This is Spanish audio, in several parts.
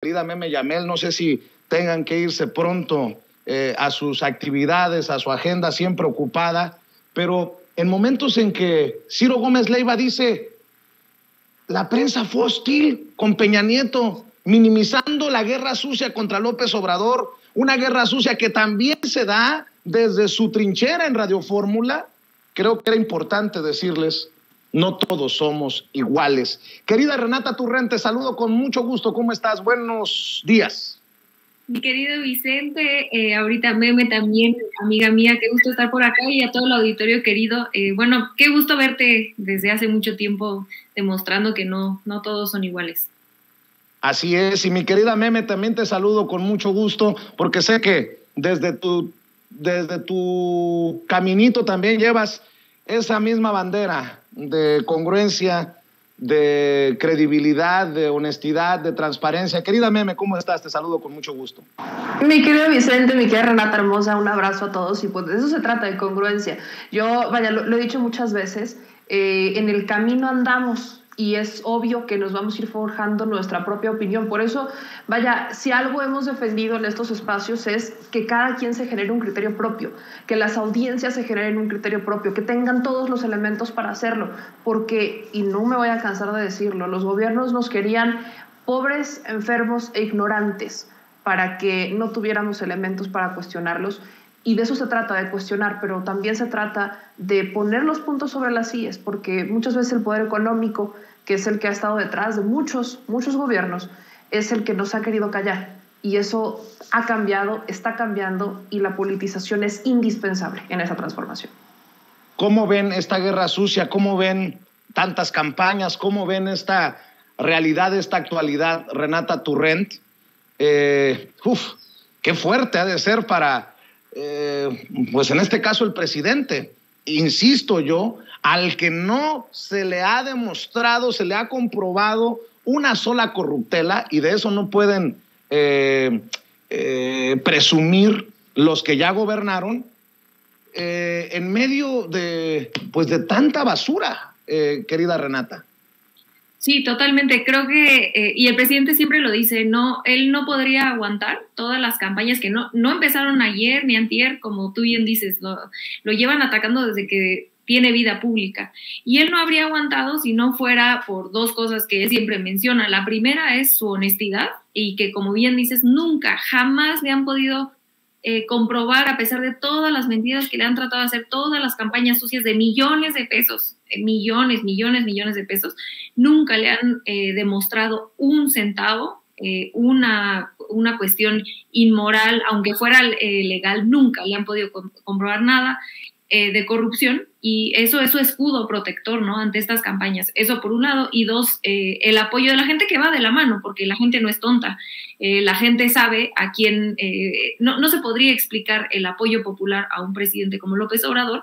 querida Meme Yamel, no sé si tengan que irse pronto a sus actividades, a su agenda siempre ocupada, pero en momentos en que Ciro Gómez Leiva dice, la prensa fue hostil con Peña Nieto, minimizando la guerra sucia contra López Obrador, una guerra sucia que también se da desde su trinchera en Radio Fórmula. Creo que era importante decirles, no todos somos iguales. Querida Renata Turrent, te saludo con mucho gusto. ¿Cómo estás? Buenos días. Mi querido Vicente, ahorita Meme también, amiga mía, qué gusto estar por acá, y a todo el auditorio querido. Bueno, qué gusto verte desde hace mucho tiempo, demostrando que no todos son iguales. Así es, y mi querida Meme, también te saludo con mucho gusto, porque sé que desde tu caminito también llevas esa misma bandera de congruencia, de credibilidad, de honestidad, de transparencia. Querida Meme, ¿cómo estás? Te saludo con mucho gusto. Mi querido Vicente, mi querida Renata hermosa, un abrazo a todos, y pues de eso se trata, de congruencia. Yo, lo he dicho muchas veces, en el camino andamos, y es obvio que nos vamos a ir forjando nuestra propia opinión. Por eso, si algo hemos defendido en estos espacios es que cada quien se genere un criterio propio, que las audiencias se generen un criterio propio, que tengan todos los elementos para hacerlo, porque, y no me voy a cansar de decirlo, los gobiernos nos querían pobres, enfermos e ignorantes para que no tuviéramos elementos para cuestionarlos. Y de eso se trata, de cuestionar, pero también se trata de poner los puntos sobre las íes, porque muchas veces el poder económico, que es el que ha estado detrás de muchos gobiernos, es el que nos ha querido callar. Y eso ha cambiado, está cambiando, y la politización es indispensable en esa transformación. ¿Cómo ven esta guerra sucia? ¿Cómo ven tantas campañas? ¿Cómo ven esta realidad, esta actualidad, Renata Turrent? Qué fuerte ha de ser para, pues en este caso, el presidente. Insisto yo, al que no se le ha demostrado, se le ha comprobado una sola corruptela, y de eso no pueden presumir los que ya gobernaron, en medio de tanta basura, querida Renata. Sí, totalmente. Creo que, y el presidente siempre lo dice, él no podría aguantar todas las campañas que no empezaron ayer ni antier, como tú bien dices, lo llevan atacando desde que tiene vida pública. Y él no habría aguantado si no fuera por dos cosas que él siempre menciona. La primera es su honestidad, y que, como bien dices, jamás le han podido comprobar, a pesar de todas las mentiras que le han tratado de hacer, todas las campañas sucias de millones de pesos, millones de pesos, nunca le han demostrado un centavo, una cuestión inmoral, aunque fuera legal, nunca le han podido comprobar nada de corrupción, y eso es su escudo protector, ¿no?, ante estas campañas. Eso por un lado, y dos, el apoyo de la gente, que va de la mano, porque la gente no es tonta. La gente sabe a quién, no se podría explicar el apoyo popular a un presidente como López Obrador,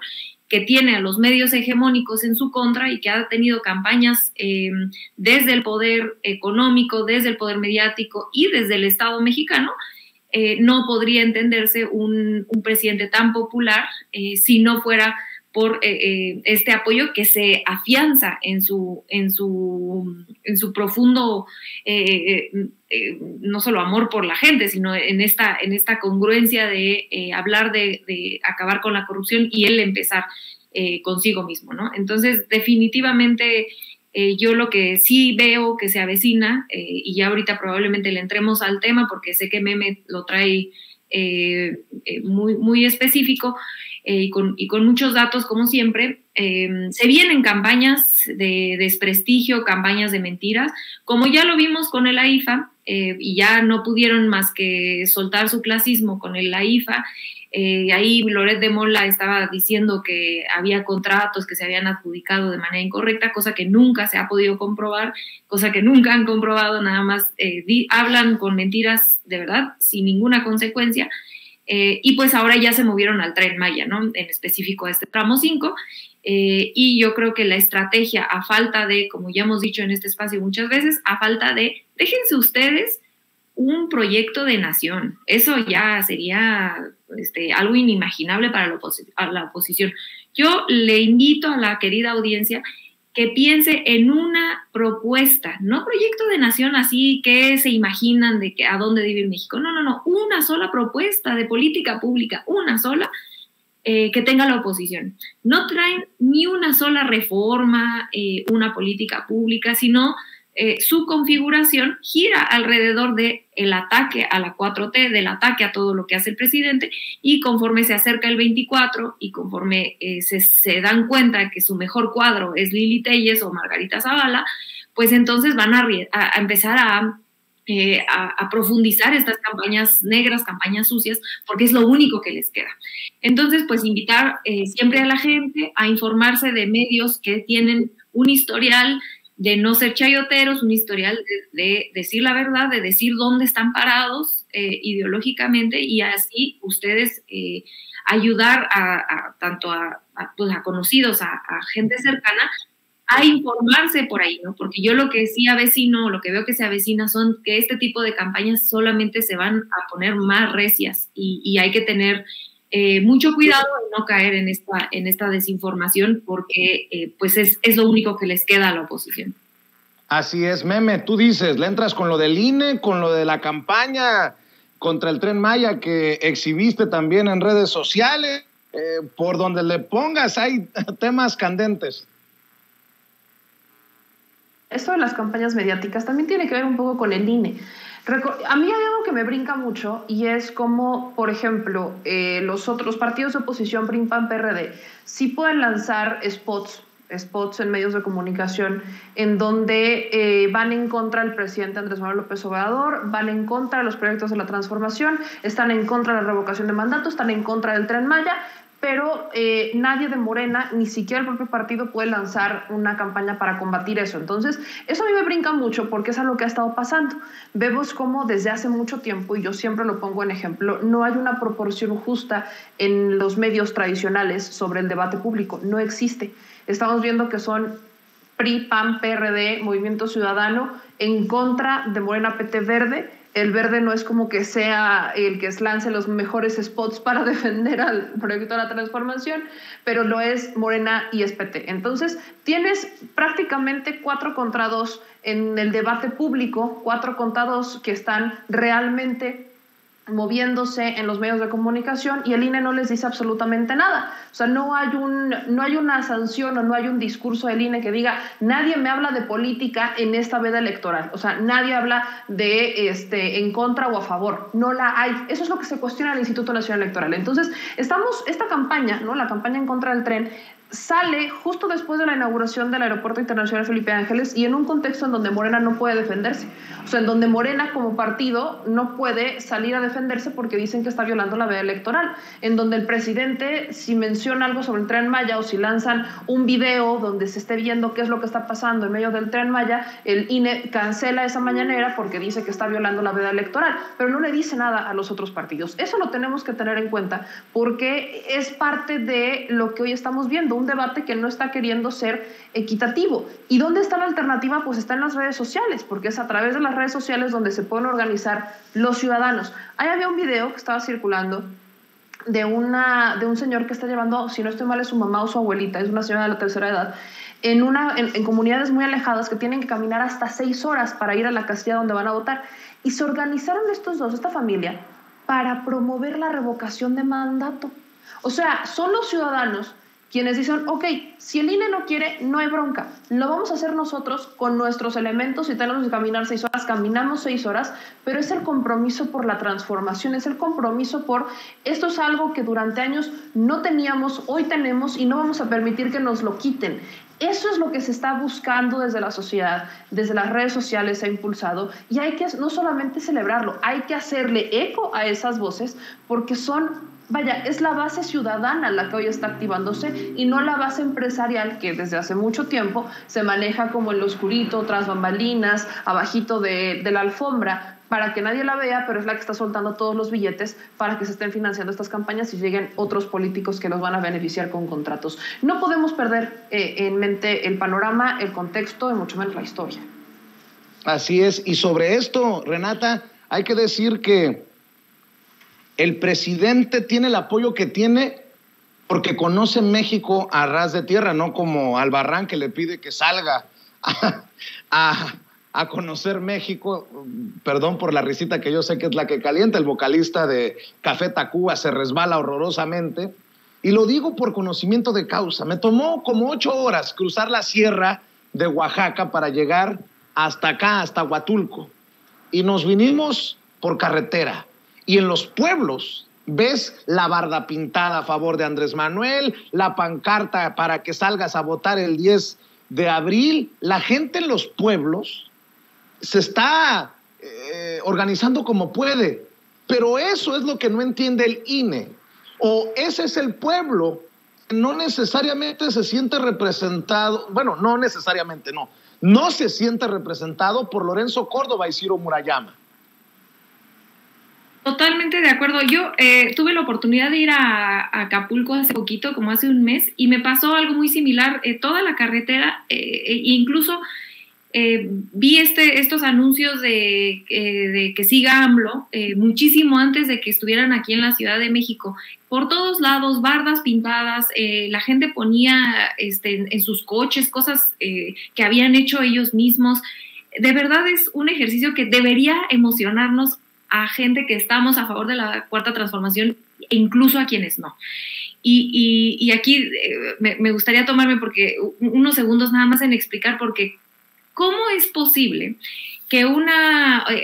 que tiene a los medios hegemónicos en su contra y que ha tenido campañas desde el poder económico, desde el poder mediático y desde el Estado mexicano. No podría entenderse un presidente tan popular si no fuera por este apoyo que se afianza en su profundo, no solo amor por la gente, sino en esta congruencia de hablar de acabar con la corrupción, y él empezar consigo mismo, ¿no? Entonces, definitivamente, yo lo que sí veo que se avecina, y ya ahorita probablemente le entremos al tema porque sé que Meme lo trae muy específico, y con muchos datos, como siempre. Se vienen campañas de desprestigio, campañas de mentiras, como ya lo vimos con el AIFA, y ya no pudieron más que soltar su clasismo con el AIFA. Ahí Loret de Mola estaba diciendo que había contratos que se habían adjudicado de manera incorrecta, cosa que nunca se ha podido comprobar, cosa que nunca han comprobado, nada más hablan con mentiras de verdad, sin ninguna consecuencia. Y pues ahora ya se movieron al Tren Maya, ¿no?, en específico a este tramo 5, y yo creo que la estrategia, a falta de, como ya hemos dicho en este espacio muchas veces, a falta de, déjense ustedes un proyecto de nación, eso ya sería algo inimaginable para la oposición. Yo le invito a la querida audiencia que piense en una propuesta, no proyecto de nación así que se imaginan de que a dónde debe ir México. No, una sola propuesta de política pública, una sola, que tenga la oposición. No traen ni una sola reforma, una política pública, sino su configuración gira alrededor del ataque a la 4T, del ataque a todo lo que hace el presidente, y conforme se acerca el 24 y conforme se dan cuenta que su mejor cuadro es Lili Téllez o Margarita Zavala, pues entonces van a empezar a profundizar estas campañas negras, campañas sucias, porque es lo único que les queda. Entonces, pues invitar siempre a la gente a informarse de medios que tienen un historial de no ser chayoteros, un historial de decir la verdad, de decir dónde están parados ideológicamente, y así ustedes ayudar tanto a conocidos, a gente cercana, a informarse por ahí, ¿no? Porque yo lo que sí avecino, lo que veo que se avecina son que este tipo de campañas solamente se van a poner más recias, y hay que tener mucho cuidado de no caer en esta desinformación, porque pues es lo único que les queda a la oposición. Así es, Meme, tú dices, le entras con lo del INE, con lo de la campaña contra el Tren Maya que exhibiste también en redes sociales, por donde le pongas hay temas candentes. Esto de las campañas mediáticas también tiene que ver un poco con el INE. A mí hay algo que me brinca mucho, y es como, por ejemplo, los otros partidos de oposición, PRI, PAN, PRD, sí pueden lanzar spots en medios de comunicación en donde van en contra del presidente Andrés Manuel López Obrador, van en contra de los proyectos de la transformación, están en contra de la revocación de mandato, están en contra del Tren Maya, pero nadie de Morena, ni siquiera el propio partido, puede lanzar una campaña para combatir eso. Entonces, eso a mí me brinca mucho, porque es algo que ha estado pasando. Vemos cómo desde hace mucho tiempo, y yo siempre lo pongo en ejemplo, no hay una proporción justa en los medios tradicionales sobre el debate público. No existe. Estamos viendo que son PRI, PAN, PRD, Movimiento Ciudadano, en contra de Morena, PT, Verde. El Verde no es como que sea el que lance los mejores spots para defender al proyecto de la transformación, pero lo es Morena y es PT. Entonces, tienes prácticamente 4 contra 2 en el debate público, 4 contra 2 que están realmente moviéndose en los medios de comunicación, y el INE no les dice absolutamente nada. O sea, no hay una sanción o no hay un discurso del INE que diga, nadie me habla de política en esta veda electoral. O sea, nadie habla de en contra o a favor. No la hay. Eso es lo que se cuestiona el Instituto Nacional Electoral. Entonces, esta campaña, ¿no? La campaña en contra del tren, sale justo después de la inauguración del Aeropuerto Internacional Felipe Ángeles, y en un contexto en donde Morena no puede defenderse. O sea, en donde Morena como partido no puede salir a defenderse porque dicen que está violando la veda electoral. En donde el presidente, si menciona algo sobre el Tren Maya, o si lanzan un video donde se esté viendo qué es lo que está pasando en medio del Tren Maya, el INE cancela esa mañanera porque dice que está violando la veda electoral, pero no le dice nada a los otros partidos. Eso lo tenemos que tener en cuenta, porque es parte de lo que hoy estamos viendo, un debate que no está queriendo ser equitativo. ¿Y dónde está la alternativa? Pues está en las redes sociales, porque es a través de las redes sociales donde se pueden organizar los ciudadanos. Ahí había un video que estaba circulando de un señor que está llevando, si no estoy mal, es su mamá o su abuelita, es una señora de la tercera edad, en comunidades muy alejadas, que tienen que caminar hasta 6 horas para ir a la casilla donde van a votar. Y se organizaron esta familia, para promover la revocación de mandato. O sea, son los ciudadanos quienes dicen, ok, si el INE no quiere, no hay bronca, lo vamos a hacer nosotros con nuestros elementos. Si tenemos que caminar 6 horas, caminamos 6 horas, pero es el compromiso por la transformación, es el compromiso por, esto es algo que durante años no teníamos, hoy tenemos, y no vamos a permitir que nos lo quiten. Eso es lo que se está buscando desde la sociedad, desde las redes sociales se ha impulsado, y hay que no solamente celebrarlo, hay que hacerle eco a esas voces, porque es la base ciudadana la que hoy está activándose, y no la base empresarial que desde hace mucho tiempo se maneja como en lo oscurito, tras bambalinas, abajito de la alfombra, para que nadie la vea, pero es la que está soltando todos los billetes para que se estén financiando estas campañas y lleguen otros políticos que los van a beneficiar con contratos. No podemos perder en mente el panorama, el contexto y mucho menos la historia. Así es. Y sobre esto, Renata, hay que decir que el presidente tiene el apoyo que tiene porque conoce México a ras de tierra, no como Albarrán, que le pide que salga a conocer México. Perdón por la risita, que yo sé que es la que calienta. El vocalista de Café Tacuba se resbala horrorosamente. Y lo digo por conocimiento de causa. Me tomó como 8 horas cruzar la sierra de Oaxaca para llegar hasta acá, hasta Huatulco. Y nos vinimos por carretera. Y en los pueblos ves la barda pintada a favor de Andrés Manuel, la pancarta para que salgas a votar el 10 de abril. La gente en los pueblos se está organizando como puede. Pero eso es lo que no entiende el INE. O ese es el pueblo que no necesariamente se siente representado, bueno, no necesariamente, no se siente representado por Lorenzo Córdoba y Ciro Murayama. Totalmente de acuerdo. Yo tuve la oportunidad de ir a Acapulco hace poquito, como hace un mes, y me pasó algo muy similar. Toda la carretera, incluso vi estos anuncios de que siga AMLO, muchísimo antes de que estuvieran aquí en la Ciudad de México. Por todos lados, bardas pintadas, la gente ponía en sus coches cosas que habían hecho ellos mismos. De verdad es un ejercicio que debería emocionarnos a gente que estamos a favor de la Cuarta Transformación e incluso a quienes no. Y aquí me gustaría tomarme unos segundos nada más en explicar porque ¿cómo es posible que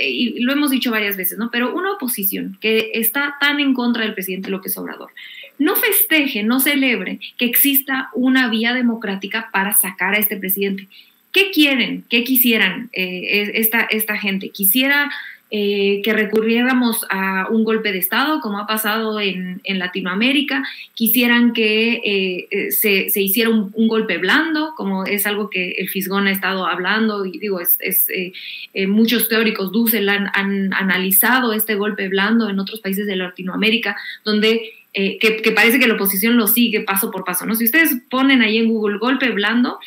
y lo hemos dicho varias veces, ¿no? Pero una oposición que está tan en contra del presidente López Obrador no festeje, no celebre que exista una vía democrática para sacar a este presidente? ¿Qué quieren? ¿Qué quisieran esta gente? Quisiera que recurriéramos a un golpe de Estado, como ha pasado en Latinoamérica. Quisieran que se hiciera un golpe blando, como es algo que el Fisgón ha estado hablando, y digo, muchos teóricos Dussel han analizado este golpe blando en otros países de Latinoamérica, donde que parece que la oposición lo sigue paso por paso, ¿no? Si ustedes ponen ahí en Google golpe blando,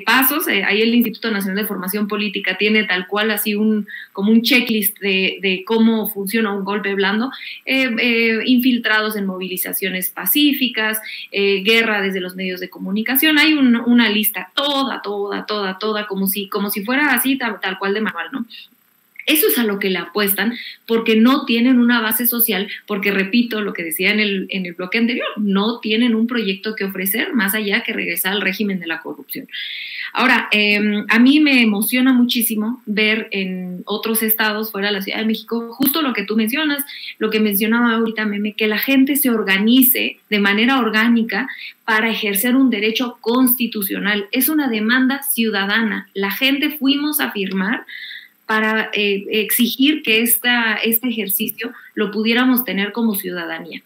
pasos, ahí el Instituto Nacional de Formación Política tiene tal cual así como un checklist de cómo funciona un golpe blando, infiltrados en movilizaciones pacíficas, guerra desde los medios de comunicación. Hay una lista toda, como si fuera así tal cual de manual, ¿no? Eso es a lo que le apuestan porque no tienen una base social, porque repito lo que decía en el bloque anterior, no tienen un proyecto que ofrecer más allá que regresar al régimen de la corrupción. Ahora, a mí me emociona muchísimo ver en otros estados fuera de la Ciudad de México justo lo que tú mencionas, lo que mencionaba ahorita Meme, que la gente se organice de manera orgánica para ejercer un derecho constitucional. Es una demanda ciudadana. La gente fuimos a firmar para exigir que este ejercicio lo pudiéramos tener como ciudadanía.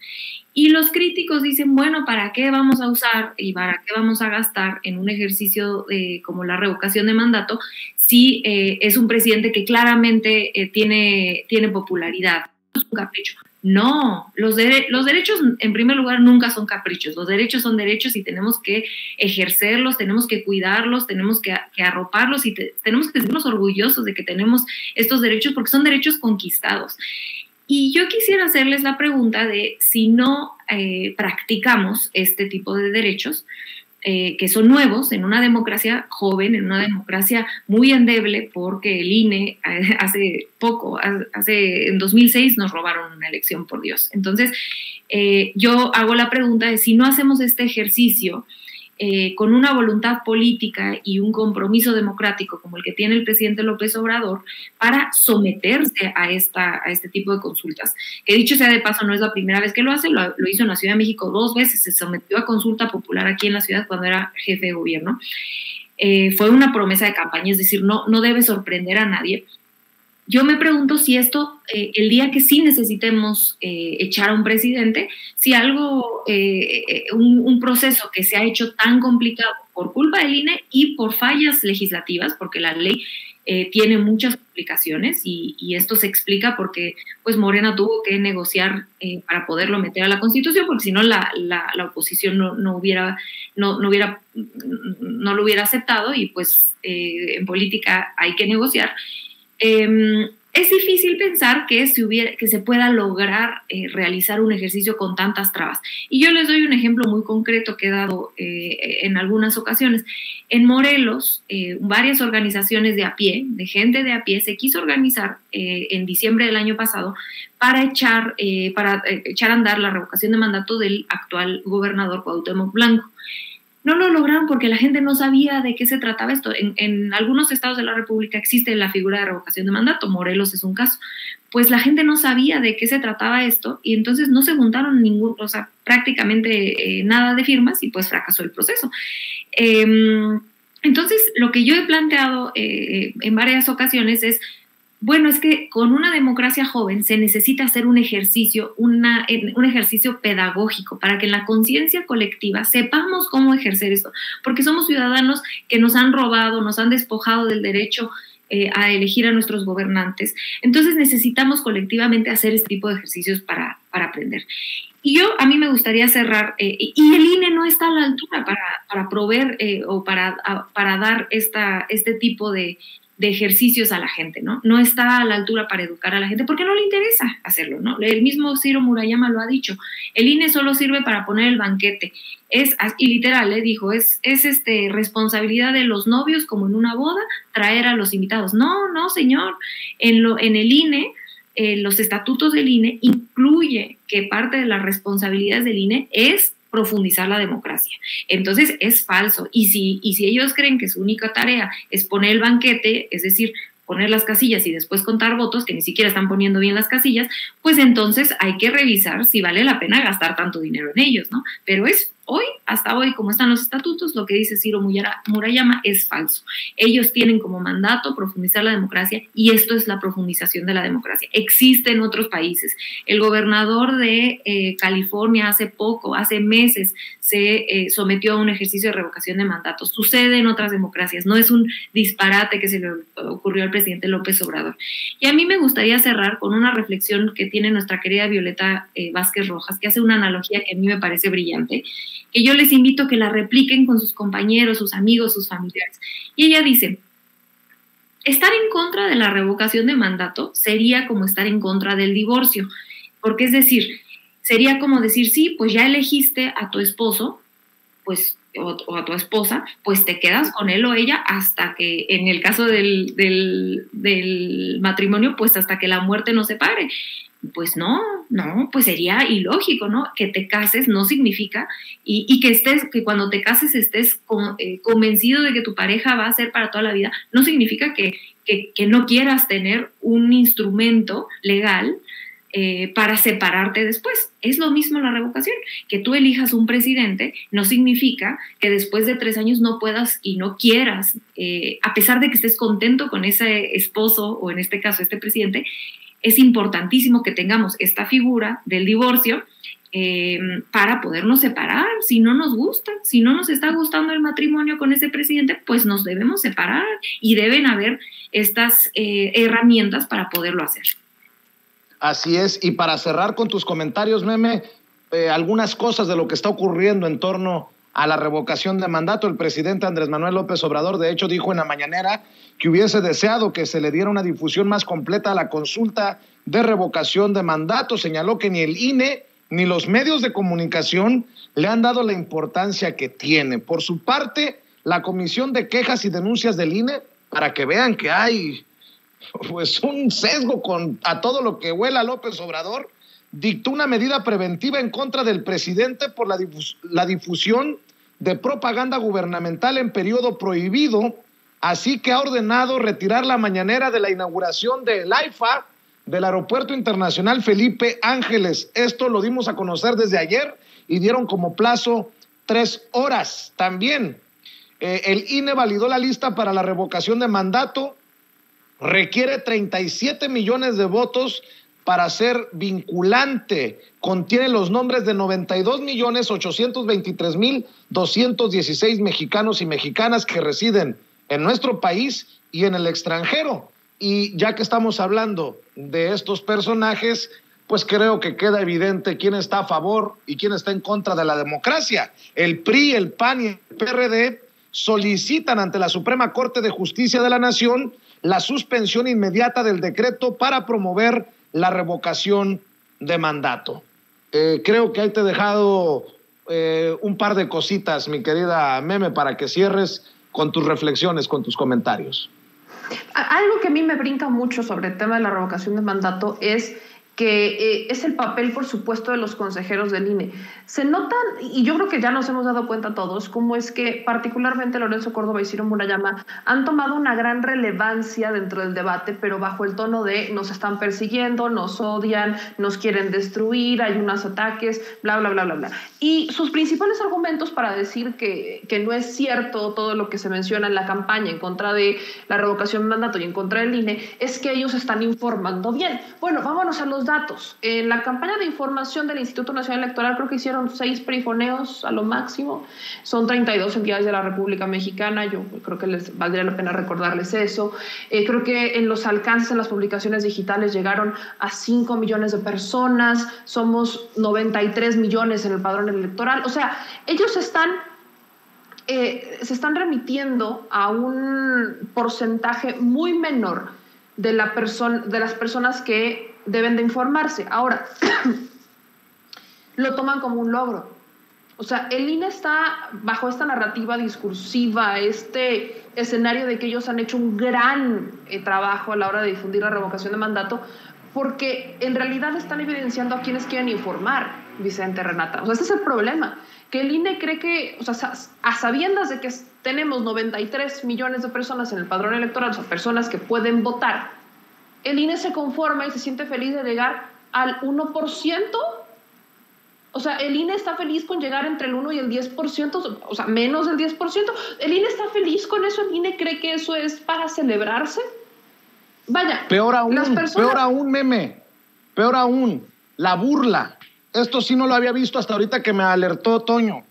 Y los críticos dicen, bueno, ¿para qué vamos a usar y para qué vamos a gastar en un ejercicio como la revocación de mandato si es un presidente que claramente tiene popularidad? Es un capricho. No, los derechos en primer lugar nunca son caprichos, los derechos son derechos y tenemos que ejercerlos, tenemos que cuidarlos, tenemos que arroparlos y tenemos que sentirnos orgullosos de que tenemos estos derechos porque son derechos conquistados. Y yo quisiera hacerles la pregunta de si no practicamos este tipo de derechos, que son nuevos en una democracia joven, en una democracia muy endeble, porque el INE en 2006 nos robaron una elección, por Dios. Entonces, yo hago la pregunta de si no hacemos este ejercicio con una voluntad política y un compromiso democrático como el que tiene el presidente López Obrador para someterse a este tipo de consultas. Que dicho sea de paso, no es la primera vez que lo hace, lo hizo en la Ciudad de México 2 veces, se sometió a consulta popular aquí en la ciudad cuando era jefe de gobierno. Fue una promesa de campaña, es decir, no debe sorprender a nadie. Yo me pregunto si esto, el día que sí necesitemos echar a un presidente, si algo, un proceso que se ha hecho tan complicado por culpa del INE y por fallas legislativas, porque la ley tiene muchas complicaciones y esto se explica porque pues Morena tuvo que negociar para poderlo meter a la Constitución, porque si no la oposición no lo hubiera aceptado y pues en política hay que negociar. es difícil pensar que se pueda lograr realizar un ejercicio con tantas trabas. Y yo les doy un ejemplo muy concreto que he dado en algunas ocasiones. En Morelos, varias organizaciones de a pie, de gente de a pie, se quiso organizar en diciembre del año pasado para echar a andar la revocación de mandato del actual gobernador Cuauhtémoc Blanco. No lo lograron porque la gente no sabía de qué se trataba esto. En algunos estados de la República existe la figura de revocación de mandato, Morelos es un caso. Pues la gente no sabía de qué se trataba esto y entonces no se juntaron prácticamente nada de firmas y pues fracasó el proceso. Entonces, lo que yo he planteado en varias ocasiones es, bueno, es que con una democracia joven se necesita hacer un ejercicio pedagógico para que en la conciencia colectiva sepamos cómo ejercer esto, porque somos ciudadanos que nos han robado, nos han despojado del derecho a elegir a nuestros gobernantes. Entonces necesitamos colectivamente hacer este tipo de ejercicios para aprender. Y a mí me gustaría cerrar, y el INE no está a la altura para proveer o para dar este tipo de ejercicios a la gente, ¿no? No está a la altura para educar a la gente porque no le interesa hacerlo, ¿no? El mismo Ciro Murayama lo ha dicho. El INE solo sirve para poner el banquete. Y literal, dijo, es responsabilidad de los novios, como en una boda, traer a los invitados. No, señor. En el INE, los estatutos del INE incluye que parte de las responsabilidades del INE es profundizar la democracia. Entonces es falso. Y si ellos creen que su única tarea es poner el banquete, es decir, poner las casillas y después contar votos, que ni siquiera están poniendo bien las casillas, pues entonces hay que revisar si vale la pena gastar tanto dinero en ellos, ¿no? Pero hasta hoy, como están los estatutos, lo que dice Ciro Murayama es falso. Ellos tienen como mandato profundizar la democracia y esto es la profundización de la democracia. Existe en otros países. El gobernador de California hace meses, se sometió a un ejercicio de revocación de mandatos. Sucede en otras democracias. No es un disparate que se le ocurrió al presidente López Obrador. Y a mí me gustaría cerrar con una reflexión que tiene nuestra querida Violeta Vázquez Rojas, que hace una analogía que a mí me parece brillante, que yo les invito a que la repliquen con sus compañeros, sus amigos, sus familiares. Y ella dice, estar en contra de la revocación de mandato sería como estar en contra del divorcio, porque es decir, sería como decir, sí, pues ya elegiste a tu esposo, pues o a tu esposa, pues te quedas con él o ella hasta que, en el caso del matrimonio, pues hasta que la muerte nos separe. Pues no, pues sería ilógico, ¿no? Que te cases no significa, y que cuando te cases estés convencido de que tu pareja va a ser para toda la vida, no significa que no quieras tener un instrumento legal para separarte después. Es lo mismo la revocación. Que tú elijas un presidente no significa que después de 3 años no puedas y no quieras, a pesar de que estés contento con ese esposo o en este caso este presidente. Es importantísimo que tengamos esta figura del divorcio para podernos separar. Si no nos gusta, si no nos está gustando el matrimonio con ese presidente, pues nos debemos separar y deben haber estas herramientas para poderlo hacer. Así es, y para cerrar con tus comentarios, Meme, algunas cosas de lo que está ocurriendo en torno a la revocación de mandato. El presidente Andrés Manuel López Obrador, de hecho, dijo en la mañanera que hubiese deseado que se le diera una difusión más completa a la consulta de revocación de mandato. Señaló que ni el INE ni los medios de comunicación le han dado la importancia que tiene. Por su parte, la Comisión de Quejas y Denuncias del INE, para que vean que hay pues un sesgo a todo lo que huela López Obrador, dictó una medida preventiva en contra del presidente por la difusión de propaganda gubernamental en periodo prohibido, así que ha ordenado retirar la mañanera de la inauguración del AIFA, del Aeropuerto Internacional Felipe Ángeles. Esto lo dimos a conocer desde ayer y dieron como plazo 3 horas. También el INE validó la lista para la revocación de mandato, requiere 37 millones de votos para ser vinculante. Contiene los nombres de 92.823.216 mexicanos y mexicanas que residen en nuestro país y en el extranjero. Y ya que estamos hablando de estos personajes, pues creo que queda evidente quién está a favor y quién está en contra de la democracia. El PRI, el PAN y el PRD solicitan ante la Suprema Corte de Justicia de la Nación la suspensión inmediata del decreto para promover la revocación de mandato. Creo que ahí te he dejado un par de cositas, mi querida Meme, para que cierres con tus reflexiones, con tus comentarios. Algo que a mí me brinca mucho sobre el tema de la revocación de mandato es que es el papel, por supuesto, de los consejeros del INE. Se notan, y yo creo que ya nos hemos dado cuenta todos, cómo es que particularmente Lorenzo Córdoba y Ciro Murayama han tomado una gran relevancia dentro del debate, pero bajo el tono de nos están persiguiendo, nos odian, nos quieren destruir, hay unos ataques, bla, bla, bla, bla, bla. Y sus principales argumentos para decir que no es cierto todo lo que se menciona en la campaña en contra de la revocación de mandato y en contra del INE es que ellos están informando bien. Bueno, vámonos a los datos. En la campaña de información del Instituto Nacional Electoral creo que hicieron 6 perifoneos a lo máximo. Son 32 entidades de la República Mexicana. Yo creo que les valdría la pena recordarles eso. Creo que en los alcances en las publicaciones digitales llegaron a 5 millones de personas. Somos 93 millones en el padrón electoral. O sea, ellos se están remitiendo a un porcentaje muy menor de las personas que deben de informarse. Ahora, lo toman como un logro. O sea, el INE está bajo esta narrativa discursiva, este escenario de que ellos han hecho un gran trabajo a la hora de difundir la revocación de mandato, porque en realidad están evidenciando a quienes quieren informar, Vicente, Renata. O sea, este es el problema, que el INE cree que, o sea, a sabiendas de que tenemos 93 millones de personas en el padrón electoral, o sea, personas que pueden votar, el INE se conforma y se siente feliz de llegar al 1%. O sea, el INE está feliz con llegar entre el 1 y el 10%, o sea, menos del 10%. El INE está feliz con eso, el INE cree que eso es para celebrarse. Vaya, peor aún, Meme, peor aún, la burla. Esto sí no lo había visto hasta ahorita que me alertó Toño.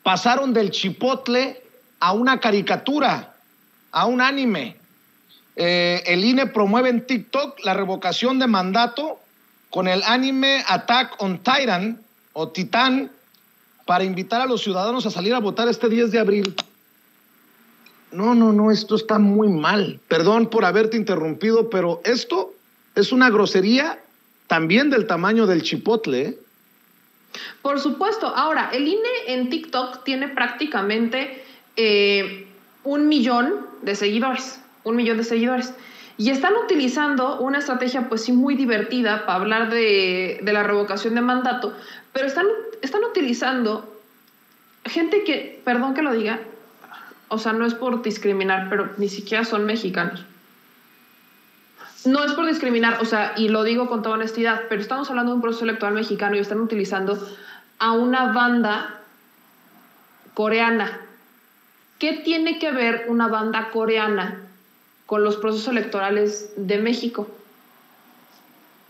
Pasaron del chipotle a una caricatura, a un anime. El INE promueve en TikTok la revocación de mandato con el anime Attack on Titan o Titán para invitar a los ciudadanos a salir a votar este 10 de abril. No, esto está muy mal. Perdón por haberte interrumpido, pero esto es una grosería también del tamaño del chipotle, ¿eh? Por supuesto. Ahora, el INE en TikTok tiene prácticamente 1 millón de seguidores. 1 millón de seguidores. Y están utilizando una estrategia, pues sí, muy divertida para hablar de la revocación de mandato, pero están utilizando gente que, perdón que lo diga, o sea, no es por discriminar, pero ni siquiera son mexicanos. No es por discriminar, o sea, y lo digo con toda honestidad, pero estamos hablando de un proceso electoral mexicano y están utilizando a una banda coreana. ¿Qué tiene que ver una banda coreana con los procesos electorales de México?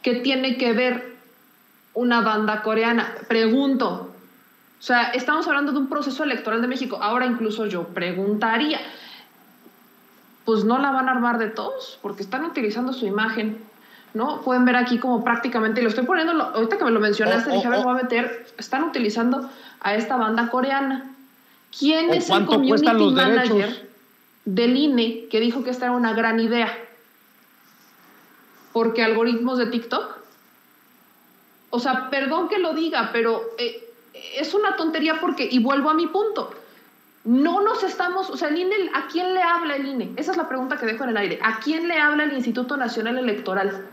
¿Qué tiene que ver una banda coreana? Pregunto. O sea, estamos hablando de un proceso electoral de México. Ahora incluso yo preguntaría, pues no la van a armar de todos, porque están utilizando su imagen, ¿no? Pueden ver aquí como prácticamente, y lo estoy poniendo, ahorita que me lo mencionaste, dije, a ver, me voy a meter, están utilizando a esta banda coreana. ¿Quién es el community manager del INE que dijo que esta era una gran idea? ¿Porque algoritmos de TikTok? O sea, perdón que lo diga, pero es una tontería porque, y vuelvo a mi punto, no nos estamos, o sea, el INE, ¿a quién le habla el INE? Esa es la pregunta que dejo en el aire. ¿A quién le habla el Instituto Nacional Electoral?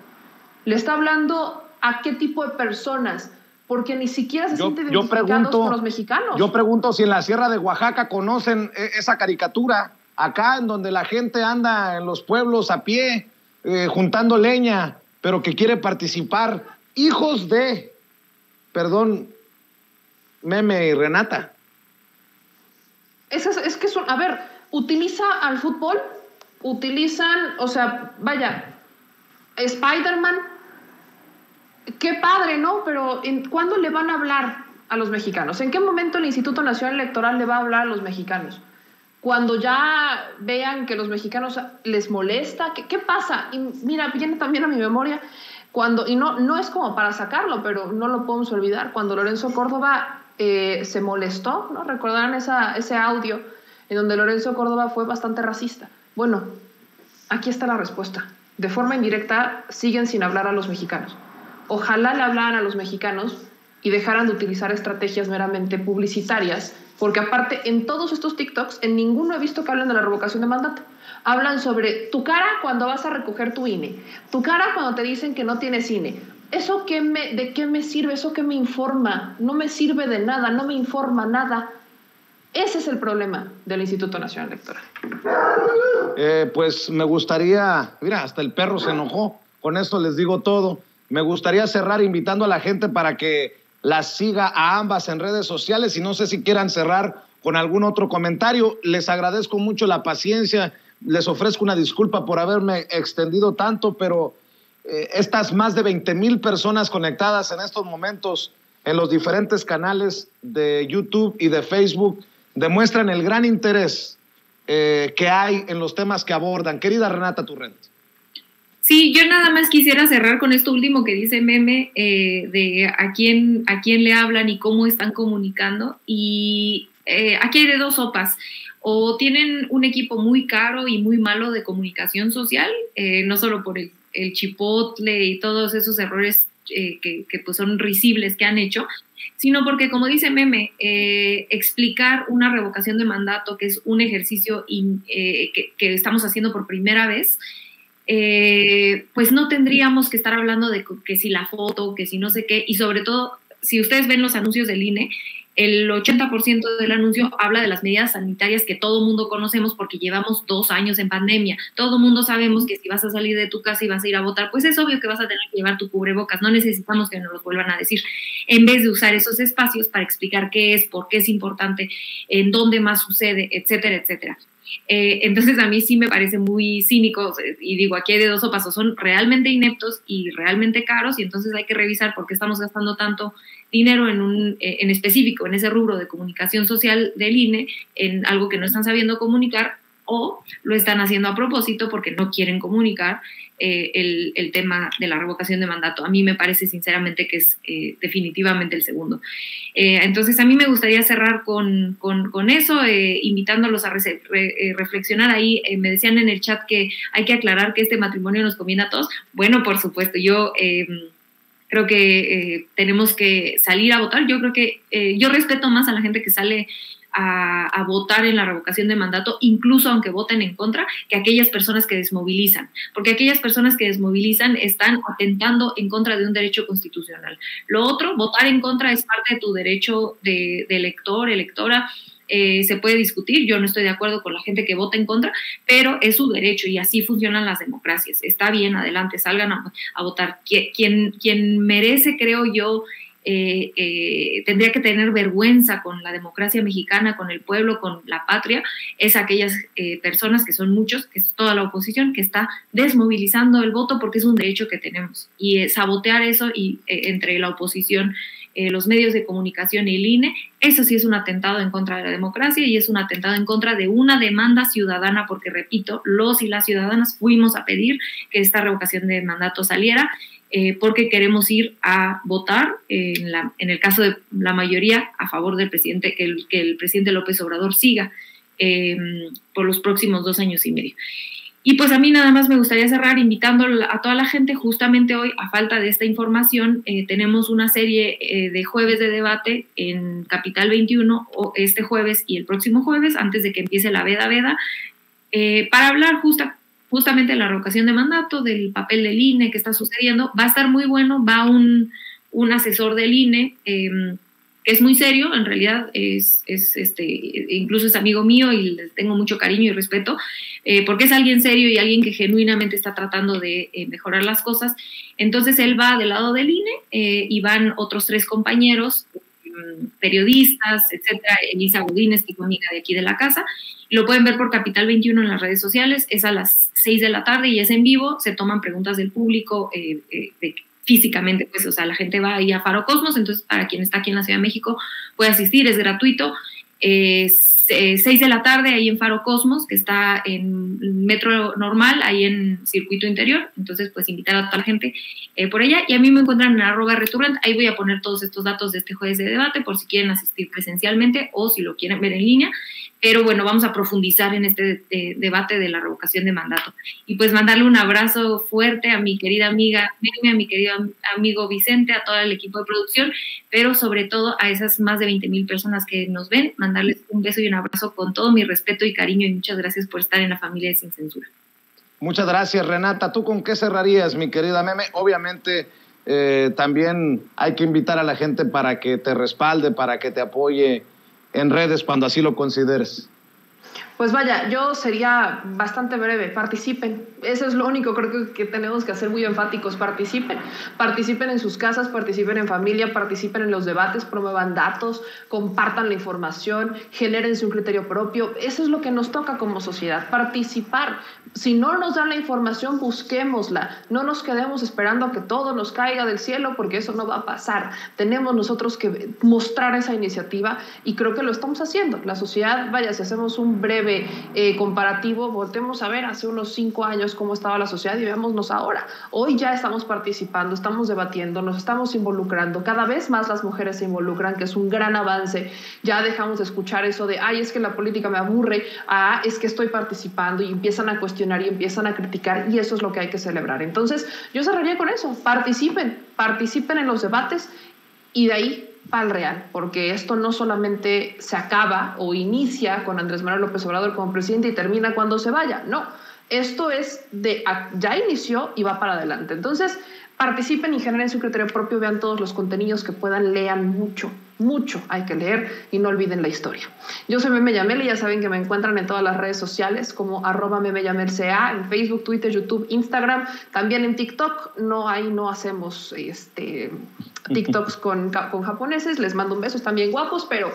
¿Le está hablando a qué tipo de personas? Porque ni siquiera se sienten identificados con los mexicanos. Yo pregunto si en la Sierra de Oaxaca conocen esa caricatura, acá en donde la gente anda en los pueblos a pie, juntando leña, pero que quiere participar. Hijos de, perdón, Meme y Renata. Es que son, a ver, utiliza al fútbol, utilizan, o sea, vaya, Spider-Man, qué padre, ¿no? Pero ¿cuándo le van a hablar a los mexicanos? ¿En qué momento el Instituto Nacional Electoral le va a hablar a los mexicanos? Cuando ya vean que los mexicanos les molesta, ¿qué pasa? Y mira, viene también a mi memoria, y no es como para sacarlo, pero no lo podemos olvidar, cuando Lorenzo Córdoba se molestó, ¿no? Recordarán ese audio en donde Lorenzo Córdoba fue bastante racista. Bueno, Aquí está la respuesta. De forma indirecta, siguen sin hablar a los mexicanos. Ojalá le hablaran a los mexicanos y dejaran de utilizar estrategias meramente publicitarias, porque aparte, en todos estos TikToks, en ninguno he visto que hablen de la revocación de mandato. Hablan sobre tu cara cuando vas a recoger tu INE, tu cara cuando te dicen que no tienes INE. ¿Eso de qué me sirve? ¿Eso qué me informa? No me sirve de nada, no me informa nada. Ese es el problema del Instituto Nacional Electoral. Pues me gustaría, mira, hasta el perro se enojó, con esto les digo todo. Me gustaría cerrar invitando a la gente para que las siga a ambas en redes sociales y no sé si quieran cerrar con algún otro comentario. Les agradezco mucho la paciencia, les ofrezco una disculpa por haberme extendido tanto, pero estas más de 20,000 personas conectadas en estos momentos en los diferentes canales de YouTube y de Facebook demuestran el gran interés que hay en los temas que abordan. Querida Renata Turrent. Sí, yo nada más quisiera cerrar con esto último que dice Meme, de a quién le hablan y cómo están comunicando. Y aquí hay de dos sopas. O tienen un equipo muy caro y muy malo de comunicación social, no solo por el chipotle y todos esos errores que pues son risibles que han hecho, sino porque, como dice Meme, explicar una revocación de mandato, que es un ejercicio que estamos haciendo por primera vez, pues no tendríamos que estar hablando de que si la foto, que si no sé qué, y sobre todo, si ustedes ven los anuncios del INE, el 80% del anuncio habla de las medidas sanitarias que todo mundo conocemos porque llevamos 2 años en pandemia. Todo mundo sabemos que si vas a salir de tu casa y vas a ir a votar, pues es obvio que vas a tener que llevar tu cubrebocas. No necesitamos que nos lo vuelvan a decir. En vez de usar esos espacios para explicar qué es, por qué es importante, en dónde más sucede, etcétera, etcétera. Entonces a mí sí me parece muy cínico y digo, aquí hay de dos sopas, o son realmente ineptos y realmente caros y entonces hay que revisar por qué estamos gastando tanto dinero en específico, en ese rubro de comunicación social del INE, en algo que no están sabiendo comunicar o lo están haciendo a propósito porque no quieren comunicar el tema de la revocación de mandato. A mí me parece sinceramente que es definitivamente el segundo. Entonces a mí me gustaría cerrar con eso, invitándolos a reflexionar ahí. Me decían en el chat que hay que aclarar que este matrimonio nos conviene a todos. Bueno, por supuesto, yo creo que tenemos que salir a votar. Yo creo que yo respeto más a la gente que sale a votar en la revocación de mandato, incluso aunque voten en contra, que aquellas personas que desmovilizan, porque aquellas personas que desmovilizan están atentando en contra de un derecho constitucional. Lo otro, votar en contra es parte de tu derecho de elector, electora. Se puede discutir, yo no estoy de acuerdo con la gente que vota en contra, pero es su derecho y así funcionan las democracias. Está bien, adelante, salgan a votar. Quien merece, creo yo, tendría que tener vergüenza con la democracia mexicana, con el pueblo, con la patria, es aquellas personas, que son muchos, que es toda la oposición, que está desmovilizando el voto porque es un derecho que tenemos. Y sabotear eso y entre la oposición, los medios de comunicación y el INE, eso sí es un atentado en contra de la democracia y es un atentado en contra de una demanda ciudadana, porque repito, los y las ciudadanas fuimos a pedir que esta revocación de mandato saliera, porque queremos ir a votar, en el caso de la mayoría, a favor del presidente, que el presidente López Obrador siga por los próximos 2 años y medio. Y pues a mí nada más me gustaría cerrar invitando a toda la gente. Justamente hoy, a falta de esta información, tenemos una serie de jueves de debate en Capital 21, o este jueves y el próximo jueves, antes de que empiece la veda, para hablar justamente de la revocación de mandato, del papel del INE que está sucediendo. Va a estar muy bueno, va un asesor del INE, que es muy serio, en realidad incluso es amigo mío y le tengo mucho cariño y respeto, porque es alguien serio y alguien que genuinamente está tratando de mejorar las cosas. Entonces él va del lado del INE y van otros 3 compañeros, periodistas, etcétera. Elisa Godínez, que es amiga de aquí de la casa. Lo pueden ver por Capital 21 en las redes sociales. Es a las 6 de la tarde y es en vivo. Se toman preguntas del público físicamente, pues, o sea, la gente va ahí a Faro Cosmos. Entonces, para quien está aquí en la Ciudad de México, puede asistir, es gratuito. 6 de la tarde ahí en Faro Cosmos, que está en Metro Normal, ahí en Circuito Interior. Entonces, pues, invitar a toda la gente por allá. Y a mí me encuentran en @returrent. Ahí voy a poner todos estos datos de este jueves de debate por si quieren asistir presencialmente o si lo quieren ver en línea. pero bueno, vamos a profundizar en este debate de la revocación de mandato. Y pues mandarle un abrazo fuerte a mi querida amiga Meme, a mi querido amigo Vicente, a todo el equipo de producción, pero sobre todo a esas más de 20,000 personas que nos ven, mandarles un beso y un abrazo con todo mi respeto y cariño, y muchas gracias por estar en la familia de Sin Censura. Muchas gracias, Renata. ¿Tú con qué cerrarías, mi querida Meme? Obviamente también hay que invitar a la gente para que te respalde, para que te apoye en redes cuando así lo consideres. Pues vaya, yo sería bastante breve, participen. Eso es lo único, creo que tenemos que ser muy enfáticos, participen. Participen en sus casas, participen en familia, participen en los debates, promuevan datos, compartan la información, genérense un criterio propio. Eso es lo que nos toca como sociedad, participar. Si no nos dan la información, busquémosla. No nos quedemos esperando a que todo nos caiga del cielo, porque eso no va a pasar. Tenemos nosotros que mostrar esa iniciativa y creo que lo estamos haciendo. La sociedad, vaya, si hacemos un breve comparativo, voltemos a ver hace unos 5 años cómo estaba la sociedad y veámonos ahora. Hoy ya estamos participando, estamos debatiendo, nos estamos involucrando, cada vez más las mujeres se involucran, que es un gran avance. Ya dejamos de escuchar eso de, ay, es que la política me aburre, es que estoy participando, y empiezan a cuestionar y empiezan a criticar, y eso es lo que hay que celebrar. Entonces, yo cerraría con eso, participen en los debates, y de ahí para el real, porque esto no solamente se acaba o inicia con Andrés Manuel López Obrador como presidente y termina cuando se vaya, no, esto es ya inició y va para adelante. Entonces, participen y generen su criterio propio, vean todos los contenidos que puedan, lean mucho hay que leer y no olviden la historia. Yo soy Meme Yamel y ya saben que me encuentran en todas las redes sociales como @memeyamelca, en Facebook, Twitter, YouTube, Instagram, también en TikTok. No hacemos TikToks con japoneses, les mando un beso, están bien guapos, pero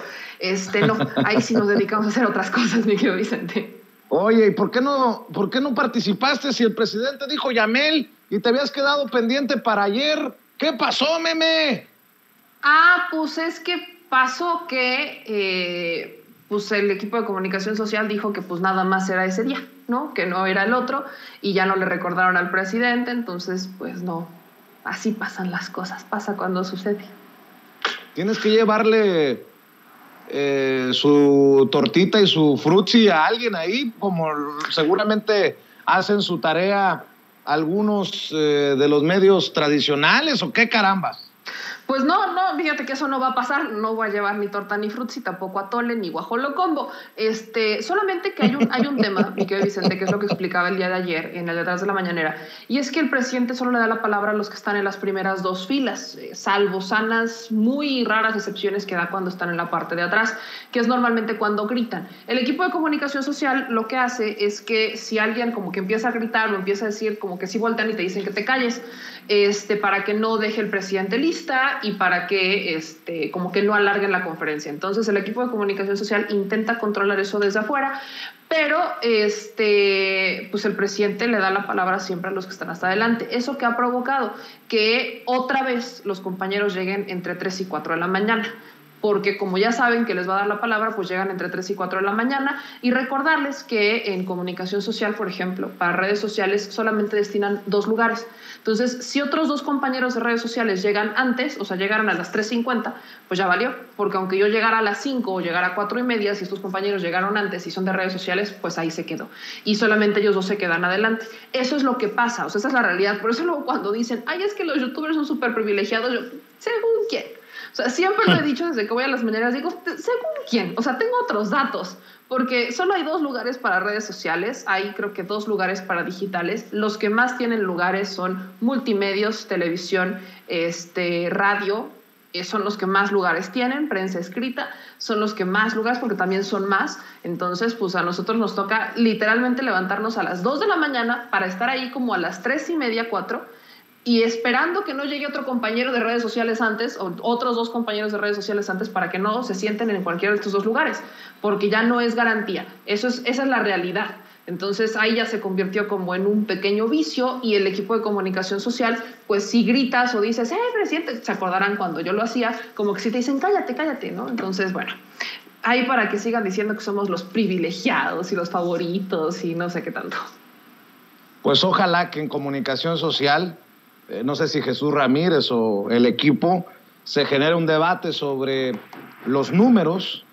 no, ahí sí nos dedicamos a hacer otras cosas, mi querido Vicente. Oye, ¿y por qué no participaste si el presidente dijo Yamel y te habías quedado pendiente para ayer? ¿Qué pasó, Meme? Pues es que pasó que pues el equipo de comunicación social dijo que pues nada más era ese día, ¿no? Que no era el otro, y ya no le recordaron al presidente, entonces pues no, así pasan las cosas, pasa cuando sucede. Tienes que llevarle su tortita y su frutzi a alguien ahí, como seguramente hacen su tarea algunos de los medios tradicionales, ¿o qué carambas? Pues no, fíjate que eso no va a pasar, no voy a llevar ni torta ni frutzi, tampoco atole ni guajolocombo. Solamente que hay un tema, mi querido Vicente, que es lo que explicaba el día de ayer en el Detrás de la Mañanera, y es que el presidente solo le da la palabra a los que están en las primeras 2 filas, salvo sanas, muy raras excepciones que da cuando están en la parte de atrás, que es normalmente cuando gritan. El equipo de comunicación social lo que hace es que si alguien como que empieza a gritar o empieza a decir, como que sí voltean y te dicen que te calles, para que no deje el presidente lista y para que como que no alarguen la conferencia. Entonces el equipo de comunicación social intenta controlar eso desde afuera, pero pues el presidente le da la palabra siempre a los que están hasta adelante. Eso que ha provocado que otra vez los compañeros lleguen entre 3 y 4 de la mañana, porque como ya saben que les va a dar la palabra, pues llegan entre 3 y 4 de la mañana. Y recordarles que en comunicación social, por ejemplo, para redes sociales solamente destinan 2 lugares. Entonces, si otros 2 compañeros de redes sociales llegan antes, o sea, llegaron a las 3:50, pues ya valió, porque aunque yo llegara a las 5 o llegara a 4:30, si estos compañeros llegaron antes y son de redes sociales, pues ahí se quedó. Y solamente ellos 2 se quedan adelante. Eso es lo que pasa, o sea, esa es la realidad. Por eso luego cuando dicen, ay, es que los youtubers son súper privilegiados, yo, ¿según quién? O sea, siempre lo he dicho desde que voy a las mañaneras, digo, ¿según quién? O sea, tengo otros datos, porque solo hay 2 lugares para redes sociales, hay creo que 2 lugares para digitales. Los que más tienen lugares son multimedios, televisión, radio, son los que más lugares tienen, prensa escrita, son los que más lugares, porque también son más. Entonces, pues a nosotros nos toca literalmente levantarnos a las 2 de la mañana para estar ahí como a las 3:30, 4, y esperando que no llegue otro compañero de redes sociales antes o otros 2 compañeros de redes sociales antes para que no se sienten en cualquiera de estos 2 lugares, porque ya no es garantía. Esa es la realidad. Entonces ahí ya se convirtió como en un pequeño vicio, y el equipo de comunicación social, pues si gritas o dices, presidente, se acordarán cuando yo lo hacía, como que si te dicen, cállate, ¿no? Entonces, bueno, ahí para que sigan diciendo que somos los privilegiados y los favoritos y no sé qué tanto. Pues ojalá que en comunicación social, no sé si Jesús Ramírez o el equipo, se genere un debate sobre los números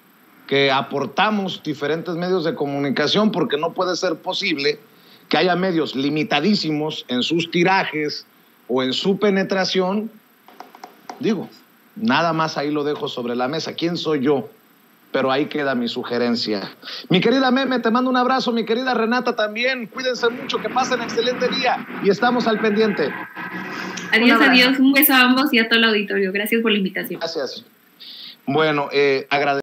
que aportamos diferentes medios de comunicación, porque no puede ser posible que haya medios limitadísimos en sus tirajes o en su penetración. Digo, nada más ahí lo dejo sobre la mesa. ¿Quién soy yo? Pero ahí queda mi sugerencia. Mi querida Meme, te mando un abrazo. Mi querida Renata también. Cuídense mucho, que pasen excelente día y estamos al pendiente. Adiós, adiós. Un beso a ambos y a todo el auditorio. Gracias por la invitación. Gracias. Bueno, agradezco.